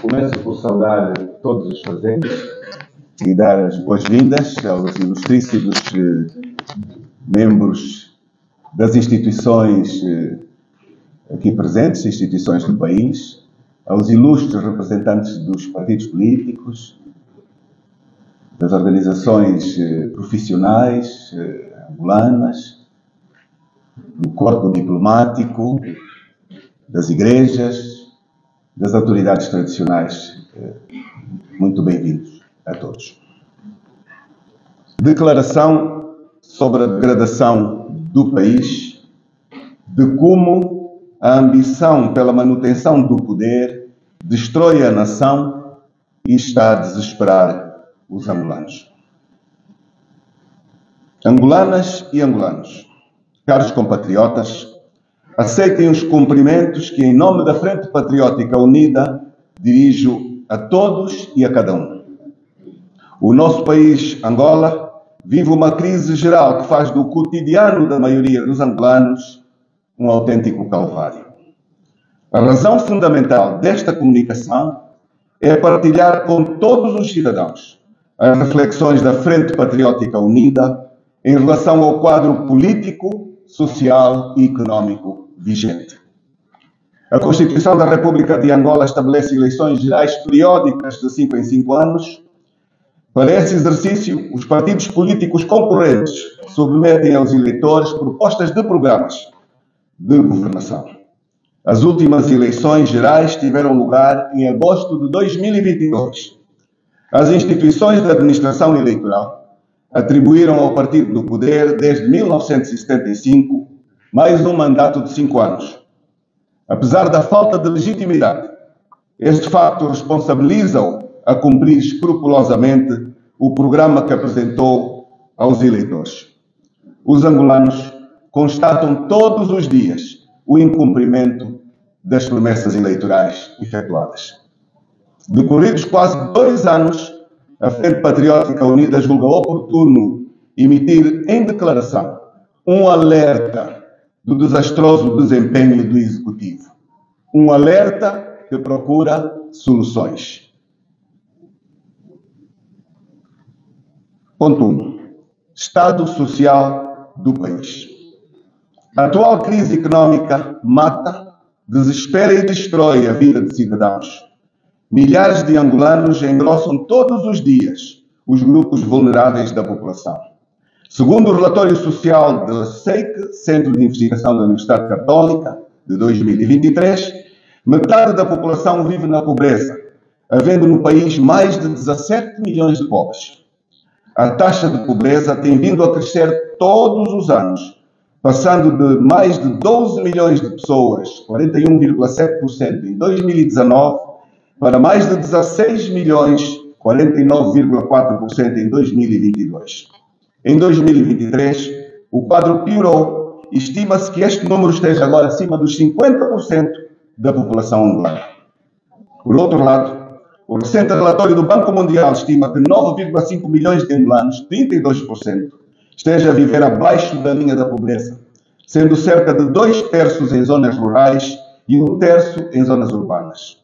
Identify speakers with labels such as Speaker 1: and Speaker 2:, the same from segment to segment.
Speaker 1: Começo por saudar todos os presentes e dar as boas-vindas aos ilustríssimos membros das instituições aqui presentes, instituições do país, aos ilustres representantes dos partidos políticos, das organizações profissionais angolanas, do corpo diplomático, das igrejas, das autoridades tradicionais. Muito bem-vindos a todos. Declaração sobre a degradação do país, de como a ambição pela manutenção do poder destrói a nação e está a desesperar os angolanos. Angolanas e angolanos, caros compatriotas, aceitem os cumprimentos que, em nome da Frente Patriótica Unida, dirijo a todos e a cada um. O nosso país, Angola, vive uma crise geral que faz do cotidiano da maioria dos angolanos um autêntico calvário. A razão fundamental desta comunicação é partilhar com todos os cidadãos as reflexões da Frente Patriótica Unida em relação ao quadro político, social e económico vigente. A Constituição da República de Angola estabelece eleições gerais periódicas de 5 em 5 anos. Para esse exercício, os partidos políticos concorrentes submetem aos eleitores propostas de programas de governação. As últimas eleições gerais tiveram lugar em agosto de 2022. As instituições da administração eleitoral atribuíram ao partido do poder, desde 1975, mais um mandato de 5 anos. Apesar da falta de legitimidade, este facto responsabiliza-o a cumprir escrupulosamente o programa que apresentou aos eleitores. Os angolanos constatam todos os dias o incumprimento das promessas eleitorais efetuadas. Decorridos quase 2 anos, a Frente Patriótica Unida julga oportuno emitir em declaração um alerta do desastroso desempenho do Executivo. Um alerta que procura soluções. Ponto 1. Estado social do país. A atual crise económica mata, desespera e destrói a vida de cidadãos. Milhares de angolanos engrossam todos os dias os grupos vulneráveis da população. Segundo o relatório social da SEIC, Centro de Investigação da Universidade Católica, de 2023, metade da população vive na pobreza, havendo no país mais de 17 milhões de pobres. A taxa de pobreza tem vindo a crescer todos os anos, passando de mais de 12 milhões de pessoas, 41,7% em 2019, para mais de 16 milhões, 49,4% em 2022. Em 2023, o quadro piorou. Estima-se que este número esteja agora acima dos 50% da população angolana. Por outro lado, o recente relatório do Banco Mundial estima que 9,5 milhões de angolanos, 32%, esteja a viver abaixo da linha da pobreza, sendo cerca de 2/3 em zonas rurais e 1/3 em zonas urbanas.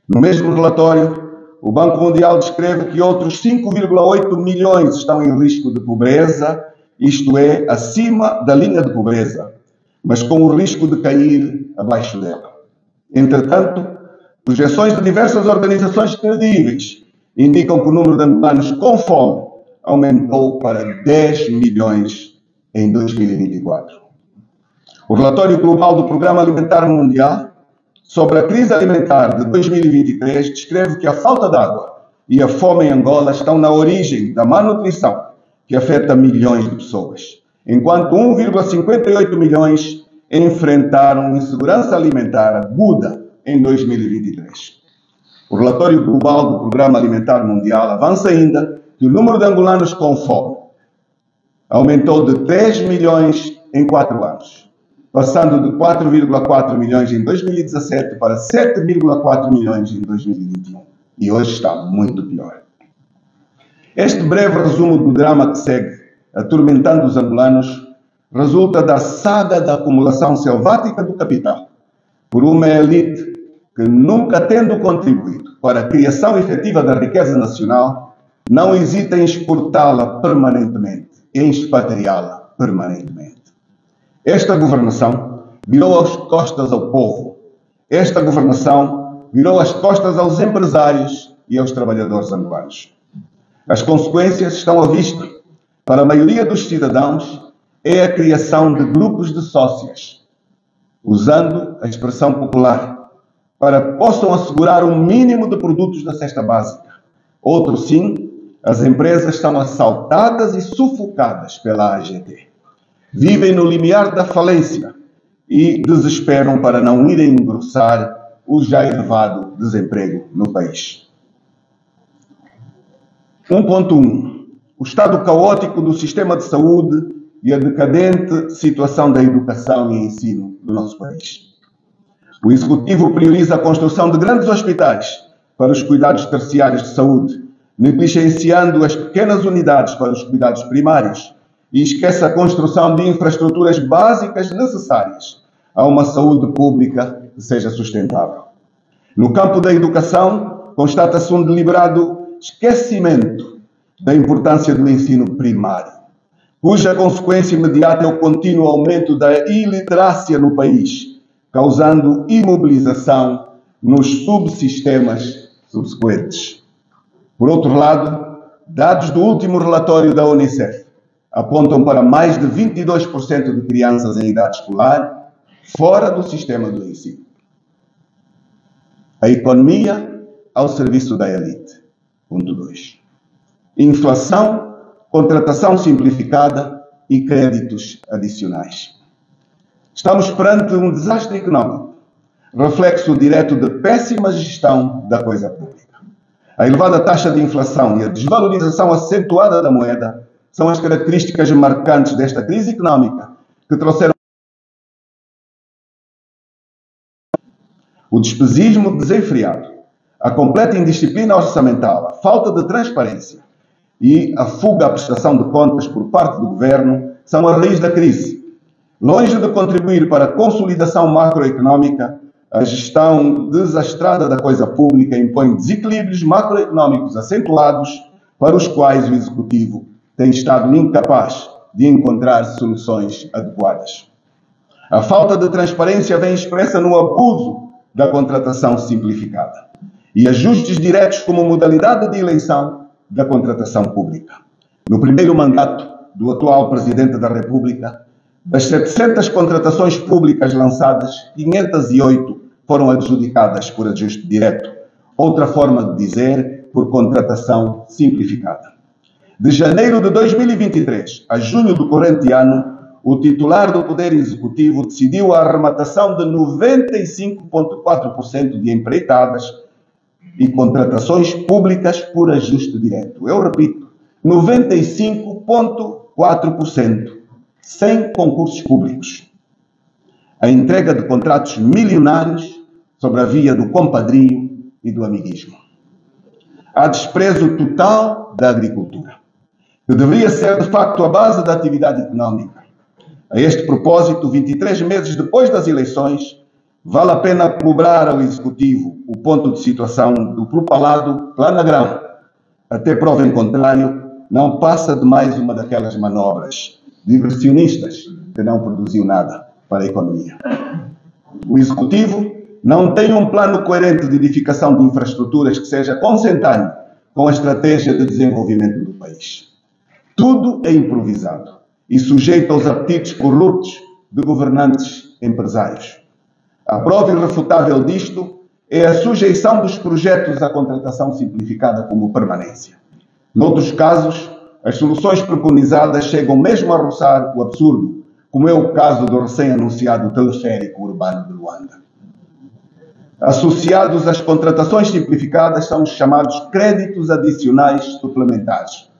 Speaker 1: No mesmo relatório, o Banco Mundial descreve que outros 5,8 milhões estão em risco de pobreza, isto é, acima da linha de pobreza, mas com o risco de cair abaixo dela. Entretanto, projeções de diversas organizações credíveis indicam que o número de angolanos com fome aumentou para 10 milhões em 2024. O relatório global do Programa Alimentar Mundial sobre a crise alimentar de 2023 descreve que a falta de água e a fome em Angola estão na origem da malnutrição, que afeta milhões de pessoas, enquanto 1,58 milhões enfrentaram insegurança alimentar aguda em 2023. O relatório global do Programa Alimentar Mundial avança ainda que o número de angolanos com fome aumentou de 3 milhões em 4 anos, passando de 4,4 milhões em 2017 para 7,4 milhões em 2021. E hoje está muito pior. Este breve resumo do drama que segue, atormentando os angolanos, resulta da saga da acumulação selvática do capital por uma elite que, nunca tendo contribuído para a criação efetiva da riqueza nacional, não hesita em exportá-la permanentemente, em expatriá-la permanentemente. Esta governação virou as costas ao povo. Esta governação virou as costas aos empresários e aos trabalhadores angolanos. As consequências estão à vista. Para a maioria dos cidadãos, é a criação de grupos de sócias, usando a expressão popular, para que possam assegurar um mínimo de produtos da cesta básica. Outros sim, as empresas são assaltadas e sufocadas pela AGT. Vivem no limiar da falência e desesperam para não irem engrossar o já elevado desemprego no país. 1.1. O estado caótico do sistema de saúde e a decadente situação da educação e ensino do nosso país. O Executivo prioriza a construção de grandes hospitais para os cuidados terciários de saúde, negligenciando as pequenas unidades para os cuidados primários, e esquece a construção de infraestruturas básicas necessárias a uma saúde pública que seja sustentável. No campo da educação, constata-se um deliberado esquecimento da importância do ensino primário, cuja consequência imediata é o contínuo aumento da iliteracia no país, causando imobilização nos subsistemas subsequentes. Por outro lado, dados do último relatório da Unicef apontam para mais de 22% de crianças em idade escolar fora do sistema do ensino. A economia ao serviço da elite. Ponto 2. Inflação, contratação simplificada e créditos adicionais. Estamos perante um desastre económico, reflexo direto de péssima gestão da coisa pública. A elevada taxa de inflação e a desvalorização acentuada da moeda são as características marcantes desta crise económica que trouxeram o despesismo desenfreado, a completa indisciplina orçamental, a falta de transparência e a fuga à prestação de contas por parte do governo são a raiz da crise. Longe de contribuir para a consolidação macroeconómica, a gestão desastrada da coisa pública impõe desequilíbrios macroeconómicos acentuados para os quais o Executivo tem estado incapaz de encontrar soluções adequadas. A falta de transparência vem expressa no abuso da contratação simplificada e ajustes diretos como modalidade de eleição da contratação pública. No primeiro mandato do atual Presidente da República, das 700 contratações públicas lançadas, 508 foram adjudicadas por ajuste direto. Outra forma de dizer, por contratação simplificada. De janeiro de 2023 a junho do corrente ano, o titular do Poder Executivo decidiu a arrematação de 95,4% de empreitadas e contratações públicas por ajuste direto. Eu repito, 95,4%, sem concursos públicos. A entrega de contratos milionários sobre a via do compadrio e do amiguismo. Há desprezo total da agricultura, que deveria ser de facto a base da atividade económica. A este propósito, 23 meses depois das eleições, vale a pena cobrar ao Executivo o ponto de situação do propalado Plano Agrão. Até prova em contrário, não passa de mais uma daquelas manobras diversionistas que não produziu nada para a economia. O Executivo não tem um plano coerente de edificação de infraestruturas que seja consentâneo com a estratégia de desenvolvimento do país. Tudo é improvisado e sujeito aos apetites corruptos de governantes empresários. A prova irrefutável disto é a sujeição dos projetos à contratação simplificada como permanência. Noutros casos, as soluções preconizadas chegam mesmo a roçar o absurdo, como é o caso do recém-anunciado teleférico urbano de Luanda. Associados às contratações simplificadas são os chamados créditos adicionais suplementares.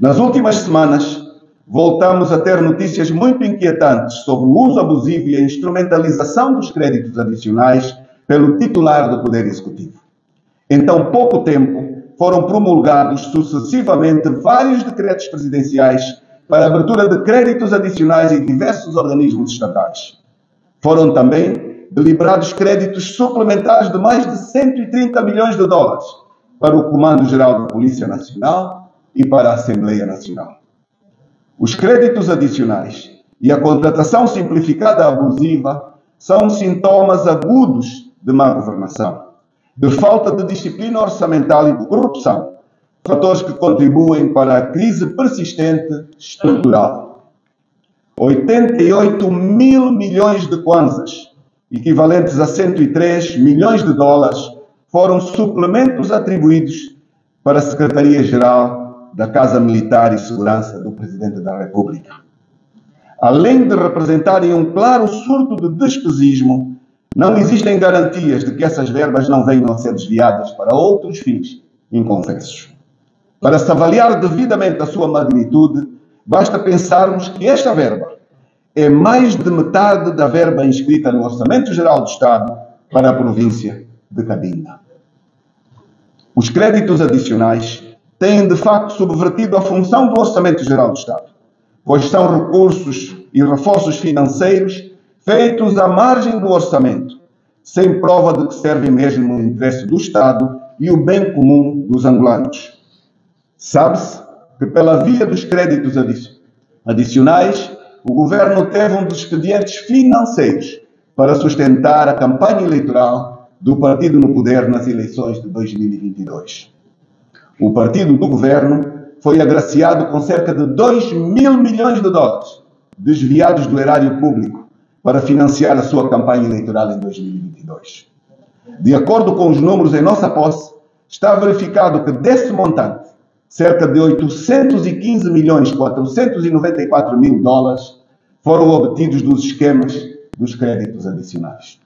Speaker 1: Nas últimas semanas, voltamos a ter notícias muito inquietantes sobre o uso abusivo e a instrumentalização dos créditos adicionais pelo titular do Poder Executivo. Em tão pouco tempo, foram promulgados sucessivamente vários decretos presidenciais para a abertura de créditos adicionais em diversos organismos estatais. Foram também deliberados créditos suplementares de mais de 130 milhões de dólares para o Comando-Geral da Polícia Nacional e para a Assembleia Nacional. Os créditos adicionais e a contratação simplificada abusiva são sintomas agudos de má governação, de falta de disciplina orçamental e de corrupção, fatores que contribuem para a crise persistente estrutural. 88 mil milhões de kwanzas, equivalentes a 103 milhões de dólares, foram suplementos atribuídos para a Secretaria-Geral da Casa Militar e Segurança do Presidente da República. Além de representarem um claro surto de despesismo, não existem garantias de que essas verbas não venham a ser desviadas para outros fins inconfessos. Para se avaliar devidamente a sua magnitude, basta pensarmos que esta verba é mais de metade da verba inscrita no Orçamento Geral do Estado para a província de Cabinda. Os créditos adicionais têm, de facto, subvertido a função do Orçamento Geral do Estado, pois são recursos e reforços financeiros feitos à margem do orçamento, sem prova de que servem mesmo o interesse do Estado e o bem comum dos angolanos. Sabe-se que, pela via dos créditos adicionais, o governo teve um dos expedientes financeiros para sustentar a campanha eleitoral do partido no poder nas eleições de 2022. O partido do governo foi agraciado com cerca de 2 mil milhões de dólares desviados do erário público para financiar a sua campanha eleitoral em 2022. De acordo com os números em nossa posse, está verificado que desse montante, cerca de 815 milhões 494 mil dólares foram obtidos dos esquemas dos créditos adicionais.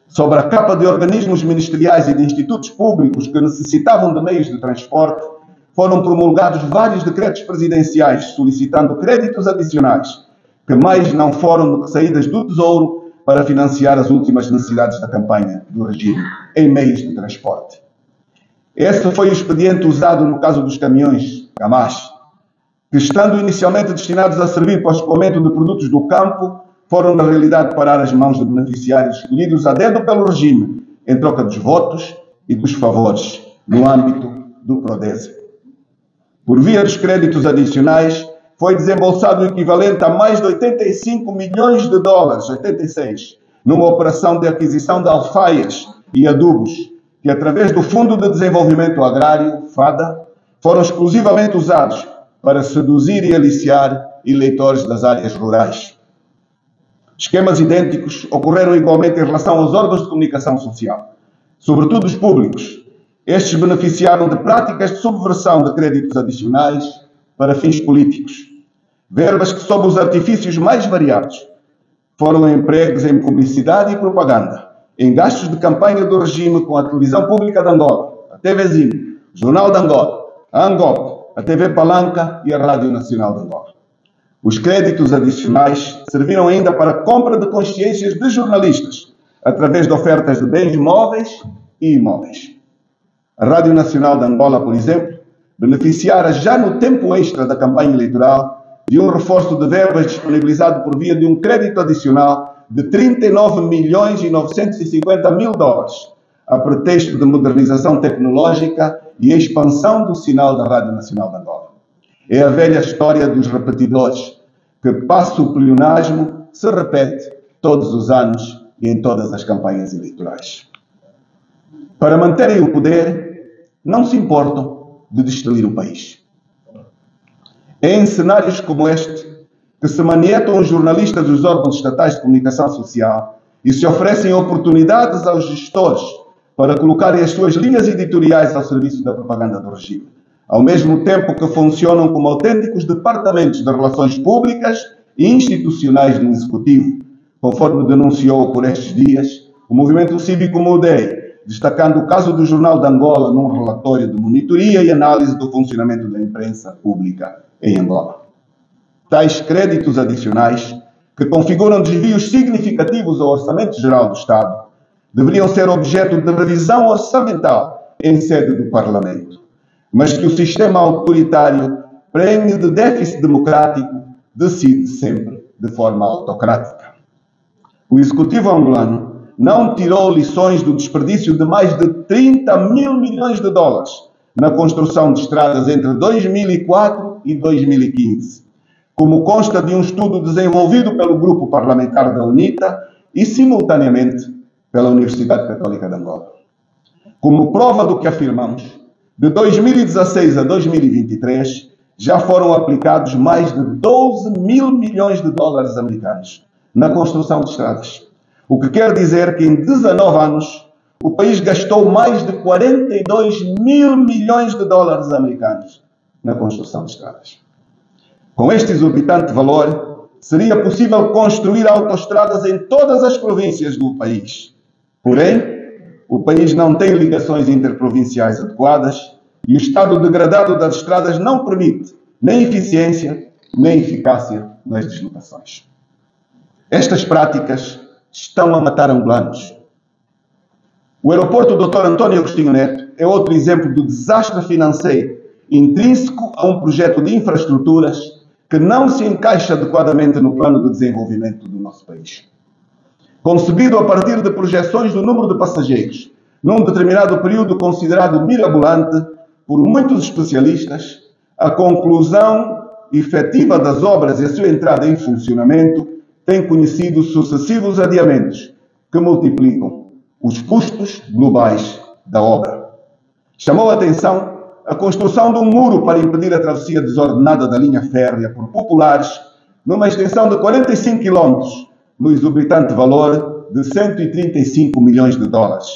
Speaker 1: Sobre a capa de organismos ministeriais e de institutos públicos que necessitavam de meios de transporte, foram promulgados vários decretos presidenciais solicitando créditos adicionais, que mais não foram do que saídas do Tesouro para financiar as últimas necessidades da campanha do regime em meios de transporte. Esse foi o expediente usado no caso dos caminhões Gamache, que, estando inicialmente destinados a servir para o escoamento de produtos do campo, foram na realidade parar as mãos de beneficiários escolhidos a dedo pelo regime, em troca dos votos e dos favores, no âmbito do Prodese. Por via dos créditos adicionais, foi desembolsado o equivalente a mais de 85 milhões de dólares, 86, numa operação de aquisição de alfaias e adubos, que, através do Fundo de Desenvolvimento Agrário, FADA, foram exclusivamente usados para seduzir e aliciar eleitores das áreas rurais. Esquemas idênticos ocorreram igualmente em relação aos órgãos de comunicação social, sobretudo os públicos. Estes beneficiaram de práticas de subversão de créditos adicionais para fins políticos. Verbas que, sob os artifícios mais variados, foram empregos em publicidade e propaganda, em gastos de campanha do regime com a Televisão Pública de Angola, a TVzinho, o Jornal de Angola, a Angop, a TV Palanca e a Rádio Nacional de Angola. Os créditos adicionais serviram ainda para a compra de consciências de jornalistas, através de ofertas de bens móveis e imóveis. A Rádio Nacional de Angola, por exemplo, beneficiara já no tempo extra da campanha eleitoral de um reforço de verbas disponibilizado por via de um crédito adicional de 39 milhões e 950 mil dólares, a pretexto de modernização tecnológica e expansão do sinal da Rádio Nacional de Angola. É a velha história dos repetidores, que passa o pleonasmo, se repete todos os anos e em todas as campanhas eleitorais. Para manterem o poder, não se importam de destruir o país. É em cenários como este que se manietam os jornalistas dos órgãos estatais de comunicação social e se oferecem oportunidades aos gestores para colocarem as suas linhas editoriais ao serviço da propaganda do regime, ao mesmo tempo que funcionam como autênticos departamentos de relações públicas e institucionais do Executivo, conforme denunciou por estes dias o movimento cívico MUDEI, destacando o caso do Jornal de Angola num relatório de monitoria e análise do funcionamento da imprensa pública em Angola. Tais créditos adicionais, que configuram desvios significativos ao Orçamento Geral do Estado, deveriam ser objeto de revisão orçamental em sede do Parlamento, mas que o sistema autoritário, prenhe de déficit democrático, decide sempre de forma autocrática. O executivo angolano não tirou lições do desperdício de mais de 30 mil milhões de dólares na construção de estradas entre 2004 e 2015, como consta de um estudo desenvolvido pelo Grupo Parlamentar da UNITA e, simultaneamente, pela Universidade Católica de Angola. Como prova do que afirmamos, de 2016 a 2023, já foram aplicados mais de 12 mil milhões de dólares americanos na construção de estradas. O que quer dizer que em 19 anos o país gastou mais de 42 mil milhões de dólares americanos na construção de estradas. Com este exorbitante valor, seria possível construir autoestradas em todas as províncias do país. Porém, o país não tem ligações interprovinciais adequadas e o estado degradado das estradas não permite nem eficiência nem eficácia nas deslocações. Estas práticas estão a matar angolanos. O aeroporto Dr. António Agostinho Neto é outro exemplo do desastre financeiro intrínseco a um projeto de infraestruturas que não se encaixa adequadamente no plano de desenvolvimento do nosso país. Concebido a partir de projeções do número de passageiros num determinado período considerado mirabolante por muitos especialistas, a conclusão efetiva das obras e a sua entrada em funcionamento tem conhecido sucessivos adiamentos que multiplicam os custos globais da obra. Chamou a atenção a construção de um muro para impedir a travessia desordenada da linha férrea por populares numa extensão de 45 km, no exorbitante valor de 135 milhões de dólares,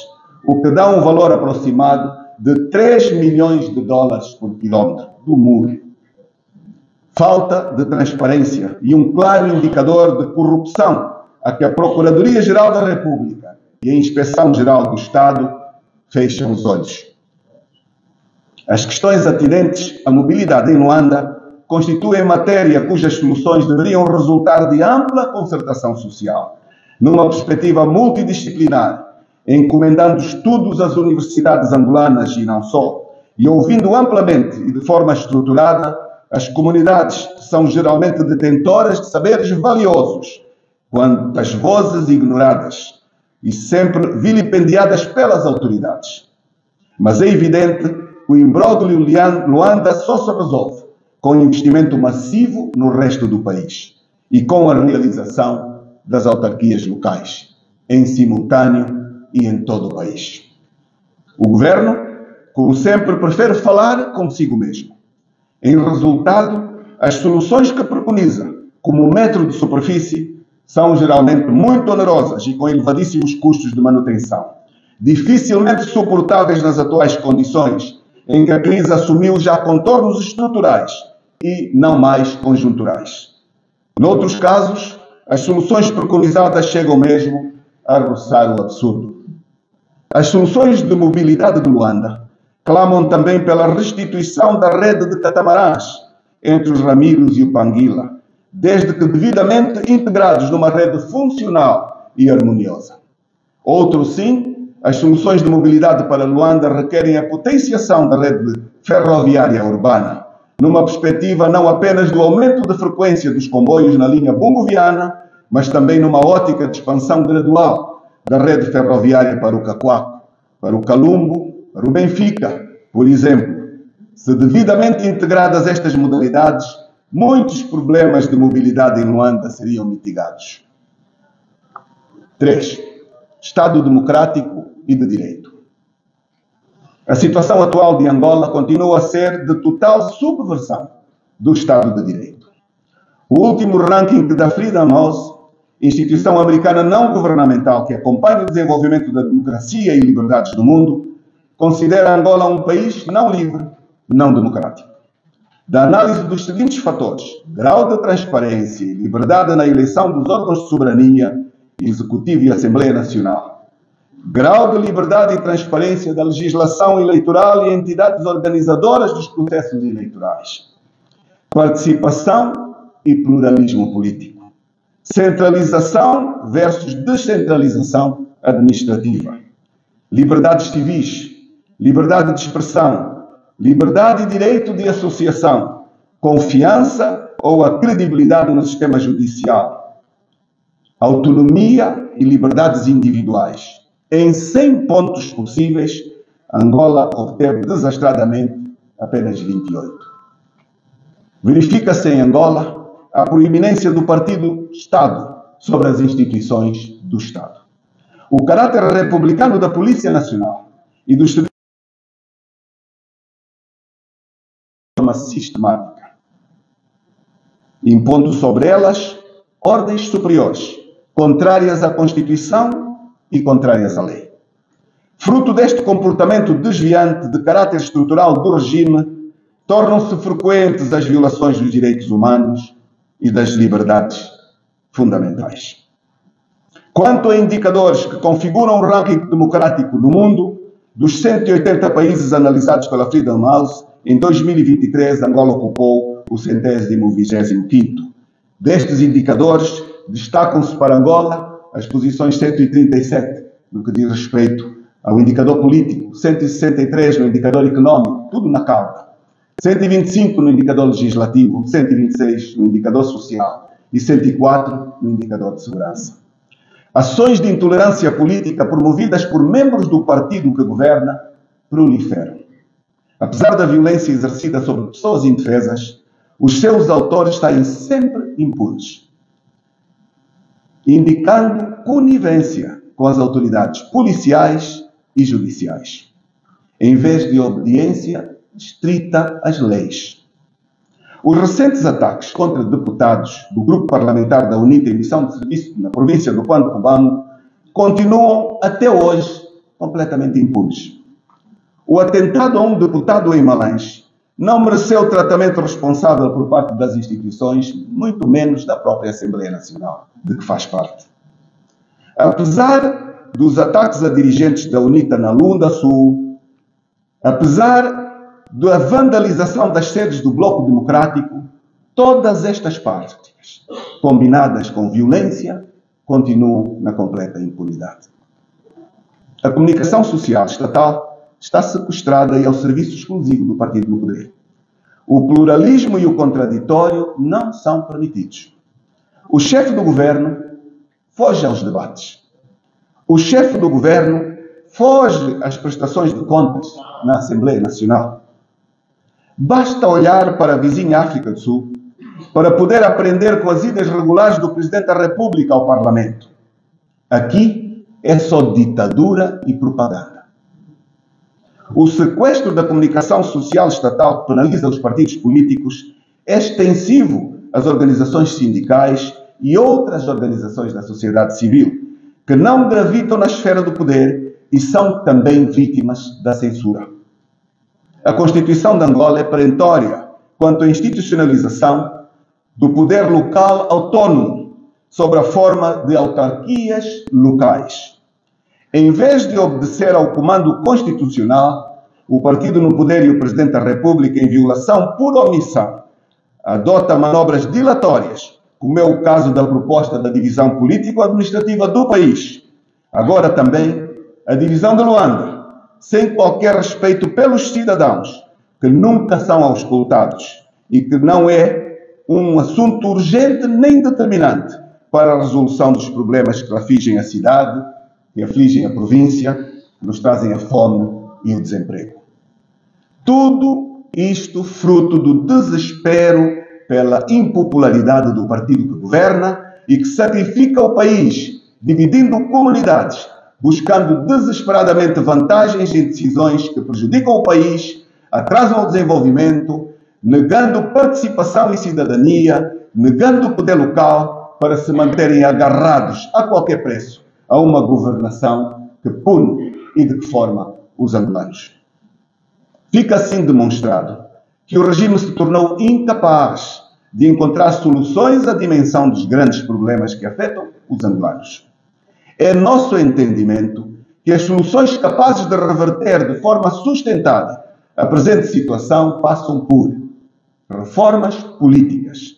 Speaker 1: o que dá um valor aproximado de 3 milhões de dólares por quilómetro do muro. Falta de transparência e um claro indicador de corrupção a que a Procuradoria-Geral da República e a Inspeção-Geral do Estado fecham os olhos. As questões atinentes à mobilidade em Luanda constituem matéria cujas soluções deveriam resultar de ampla concertação social, numa perspectiva multidisciplinar, encomendando estudos às universidades angolanas e não só, e ouvindo amplamente e de forma estruturada as comunidades que são geralmente detentoras de saberes valiosos, quanto as vozes ignoradas e sempre vilipendiadas pelas autoridades. Mas é evidente que o imbróglio Luanda só se resolve com investimento massivo no resto do país e com a realização das autarquias locais, em simultâneo e em todo o país. O governo, como sempre, prefere falar consigo mesmo. Em resultado, as soluções que preconiza como metro de superfície são geralmente muito onerosas e com elevadíssimos custos de manutenção, dificilmente suportáveis nas atuais condições em que a crise assumiu já contornos estruturais e não mais conjunturais. Noutros casos, as soluções preconizadas chegam mesmo a roçar o absurdo. As soluções de mobilidade de Luanda clamam também pela restituição da rede de catamarãs entre os Ramiros e o Panguila, desde que devidamente integrados numa rede funcional e harmoniosa. Outro sim, as soluções de mobilidade para Luanda requerem a potenciação da rede ferroviária urbana, numa perspectiva não apenas do aumento de frequência dos comboios na linha Bungo-Viana, mas também numa ótica de expansão gradual da rede ferroviária para o Cacoaco, para o Calumbo, para o Benfica, por exemplo. Se devidamente integradas estas modalidades, muitos problemas de mobilidade em Luanda seriam mitigados. 3. Estado democrático e de direito. A situação atual de Angola continua a ser de total subversão do Estado de Direito. O último ranking da Freedom House, instituição americana não governamental que acompanha o desenvolvimento da democracia e liberdades do mundo, considera Angola um país não livre, não democrático. Da análise dos seguintes fatores: grau de transparência e liberdade na eleição dos órgãos de soberania, Executivo e Assembleia Nacional, grau de liberdade e transparência da legislação eleitoral e entidades organizadoras dos processos eleitorais, participação e pluralismo político, centralização versus descentralização administrativa, liberdades civis, liberdade de expressão, liberdade e direito de associação, confiança ou a credibilidade no sistema judicial, autonomia e liberdades individuais. Em 100 pontos possíveis, Angola obteve desastradamente apenas 28. Verifica-se em Angola a proeminência do partido-Estado sobre as instituições do Estado. O caráter republicano da Polícia Nacional e dos serviços de forma sistemática, impondo sobre elas ordens superiores, contrárias à Constituição e contrárias à lei. Fruto deste comportamento desviante de caráter estrutural do regime, tornam-se frequentes as violações dos direitos humanos e das liberdades fundamentais. Quanto a indicadores que configuram o ranking democrático no mundo, dos 180 países analisados pela Freedom House, em 2023 Angola ocupou o 125º. Destes indicadores, destacam-se para Angola as posições 137 no que diz respeito ao indicador político, 163 no indicador económico, tudo na cauda, 125 no indicador legislativo, 126 no indicador social e 104 no indicador de segurança. Ações de intolerância política promovidas por membros do partido que governa proliferam. Apesar da violência exercida sobre pessoas indefesas, os seus autores saem sempre impunes, indicando conivência com as autoridades policiais e judiciais, em vez de obediência estrita às leis. Os recentes ataques contra deputados do grupo parlamentar da UNITA em missão de serviço na província do Cubango continuam até hoje completamente impunes. O atentado a um deputado em Malães não mereceu tratamento responsável por parte das instituições, muito menos da própria Assembleia Nacional, de que faz parte. Apesar dos ataques a dirigentes da UNITA na Lunda Sul, apesar da vandalização das sedes do Bloco Democrático, todas estas práticas, combinadas com violência, continuam na completa impunidade. A comunicação social estatal está sequestrada e ao serviço exclusivo do partido no poder. O pluralismo e o contraditório não são permitidos. O chefe do governo foge aos debates. O chefe do governo foge às prestações de contas na Assembleia Nacional. Basta olhar para a vizinha África do Sul para poder aprender com as idas regulares do Presidente da República ao Parlamento. Aqui é só ditadura e propaganda. O sequestro da comunicação social estatal que penaliza os partidos políticos é extensivo às organizações sindicais e outras organizações da sociedade civil, que não gravitam na esfera do poder e são também vítimas da censura. A Constituição de Angola é perentória quanto à institucionalização do poder local autónomo sob a forma de autarquias locais. Em vez de obedecer ao comando constitucional, o partido no poder e o Presidente da República, em violação por omissão, adota manobras dilatórias, como é o caso da proposta da divisão político-administrativa do país. Agora também a divisão de Luanda, sem qualquer respeito pelos cidadãos, que nunca são auscultados e que não é um assunto urgente nem determinante para a resolução dos problemas que afligem a cidade, que afligem a província, que nos trazem a fome e o desemprego. Tudo isto fruto do desespero pela impopularidade do partido que governa e que sacrifica o país, dividindo comunidades, buscando desesperadamente vantagens em decisões que prejudicam o país, atrasam o desenvolvimento, negando participação e cidadania, negando o poder local para se manterem agarrados a qualquer preço a uma governação que pune e de que forma os angolanos. Fica assim demonstrado que o regime se tornou incapaz de encontrar soluções à dimensão dos grandes problemas que afetam os angolanos. É nosso entendimento que as soluções capazes de reverter de forma sustentada a presente situação passam por reformas políticas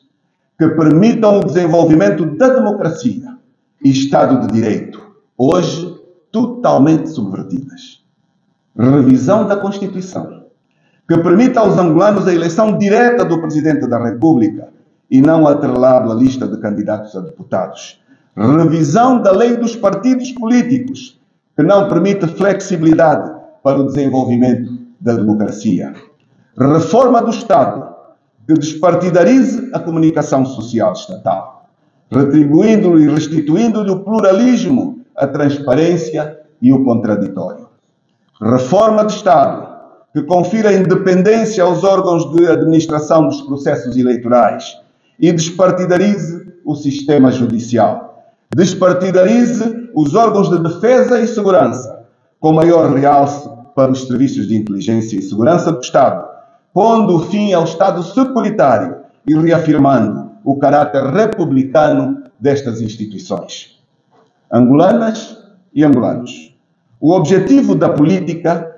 Speaker 1: que permitam o desenvolvimento da democracia e Estado de Direito, hoje totalmente subvertidas. Revisão da Constituição, que permita aos angolanos a eleição direta do Presidente da República e não atrelado à lista de candidatos a deputados. revisão da lei dos partidos políticos, que não permite flexibilidade para o desenvolvimento da democracia. Reforma do Estado, que despartidarize a comunicação social estatal, retribuindo-lhe e restituindo-lhe o pluralismo, a transparência e o contraditório. Reforma de Estado, que confira independência aos órgãos de administração dos processos eleitorais e despartidarize o sistema judicial. Despartidarize os órgãos de defesa e segurança, com maior realce para os serviços de inteligência e segurança do Estado, pondo fim ao Estado securitário e reafirmando o caráter republicano destas instituições. Angolanas e angolanos, o objetivo da política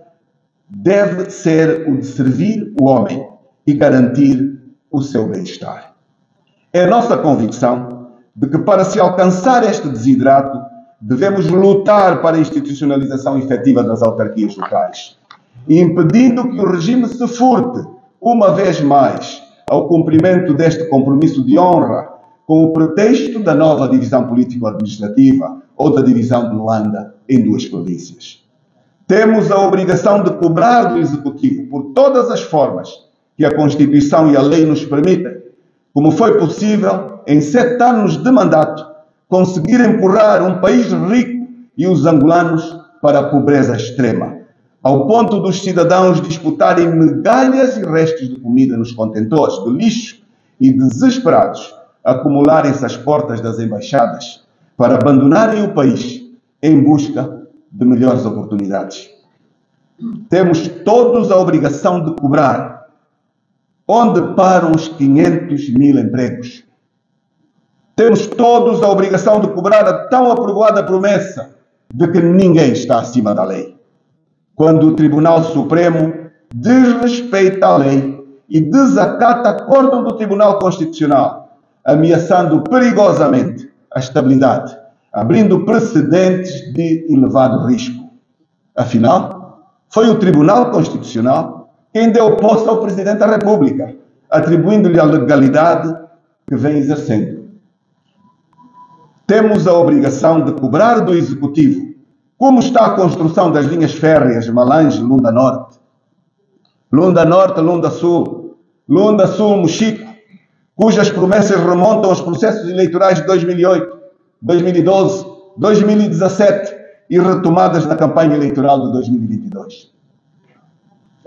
Speaker 1: deve ser o de servir o homem e garantir o seu bem-estar. É nossa convicção de que, para se alcançar este desidrato, devemos lutar para a institucionalização efetiva das autarquias locais, impedindo que o regime se furte, uma vez mais, ao cumprimento deste compromisso de honra, com o pretexto da nova divisão político-administrativa ou da divisão de Luanda em 2 províncias. Temos a obrigação de cobrar do Executivo, por todas as formas que a Constituição e a lei nos permitem, como foi possível, em 7 anos de mandato, conseguir empurrar um país rico e os angolanos para a pobreza extrema, ao ponto dos cidadãos disputarem migalhas e restos de comida nos contentores de lixo e, desesperados, acumularem-se às portas das embaixadas para abandonarem o país em busca de melhores oportunidades. Temos todos a obrigação de cobrar onde param os 500 mil empregos. Temos todos a obrigação de cobrar a tão aprovada promessa de que ninguém está acima da lei, quando o Tribunal Supremo desrespeita a lei e desacata acórdão do Tribunal Constitucional, ameaçando perigosamente a estabilidade, abrindo precedentes de elevado risco. Afinal, foi o Tribunal Constitucional quem deu posse ao Presidente da República, atribuindo-lhe a legalidade que vem exercendo. Temos a obrigação de cobrar do Executivo como está a construção das linhas férreas Malange-Lunda Norte, Lunda Norte, Lunda Sul, Lunda Sul, Mochico, cujas promessas remontam aos processos eleitorais de 2008, 2012, 2017 e retomadas na campanha eleitoral de 2022.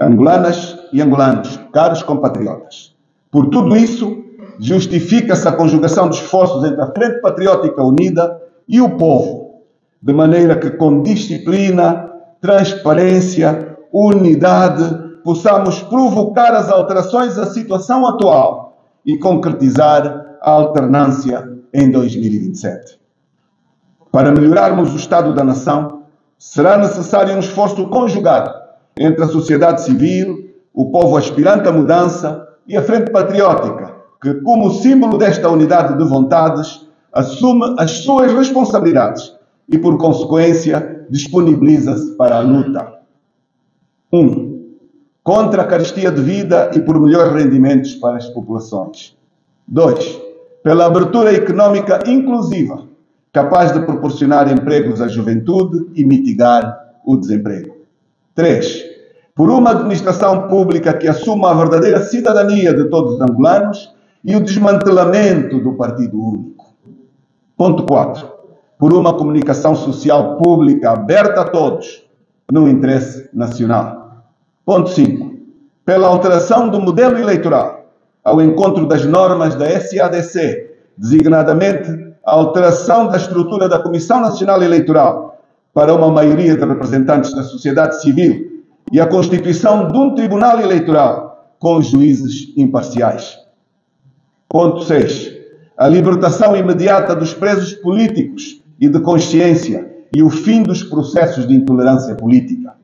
Speaker 1: Angolanas e angolanos, caros compatriotas, por tudo isso, justifica-se a conjugação de esforços entre a Frente Patriótica Unida e o povo, de maneira que, com disciplina, transparência, unidade, possamos provocar as alterações à situação atual e concretizar a alternância em 2027. Para melhorarmos o estado da nação, será necessário um esforço conjugado entre a sociedade civil, o povo aspirante à mudança e a Frente Patriótica, que, como símbolo desta unidade de vontades, assume as suas responsabilidades e, por consequência, disponibiliza-se para a luta. 1. Contra a carestia de vida e por melhores rendimentos para as populações. 2. Pela abertura económica inclusiva, capaz de proporcionar empregos à juventude e mitigar o desemprego. 3. Por uma administração pública que assuma a verdadeira cidadania de todos os angolanos e o desmantelamento do partido único. Ponto 4. Por uma comunicação social pública aberta a todos, no interesse nacional. Ponto 5. Pela alteração do modelo eleitoral, ao encontro das normas da SADC, designadamente a alteração da estrutura da Comissão Nacional Eleitoral para uma maioria de representantes da sociedade civil e a constituição de um tribunal eleitoral com juízes imparciais. Ponto 6. A libertação imediata dos presos políticos e de consciência e o fim dos processos de intolerância política.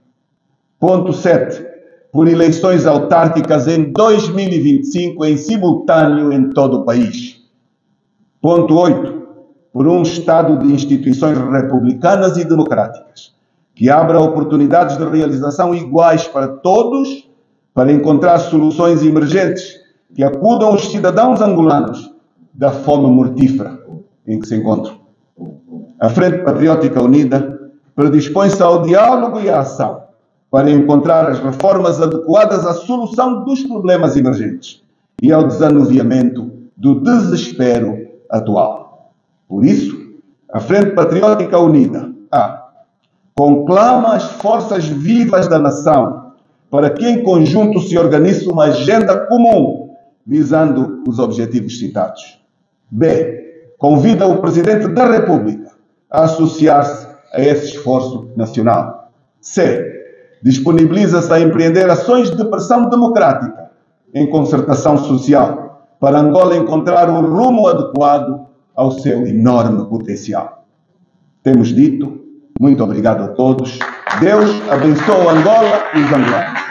Speaker 1: Ponto 7. Por eleições autárquicas em 2025 em simultâneo em todo o país. Ponto 8. Por um Estado de instituições republicanas e democráticas, que abra oportunidades de realização iguais para todos, para encontrar soluções emergentes que acudam os cidadãos angolanos da fome mortífera em que se encontram. A Frente Patriótica Unida predispõe-se ao diálogo e à ação para encontrar as reformas adequadas à solução dos problemas emergentes e ao desanuviamento do desespero atual. Por isso, a Frente Patriótica Unida conclama as forças vivas da nação para que em conjunto se organize uma agenda comum visando os objetivos citados. B. Convida o Presidente da República a associar-se a esse esforço nacional. C. Disponibiliza-se a empreender ações de pressão democrática em concertação social para Angola encontrar o rumo adequado ao seu enorme potencial. Temos dito, muito obrigado a todos. Deus abençoe Angola e os angolanos.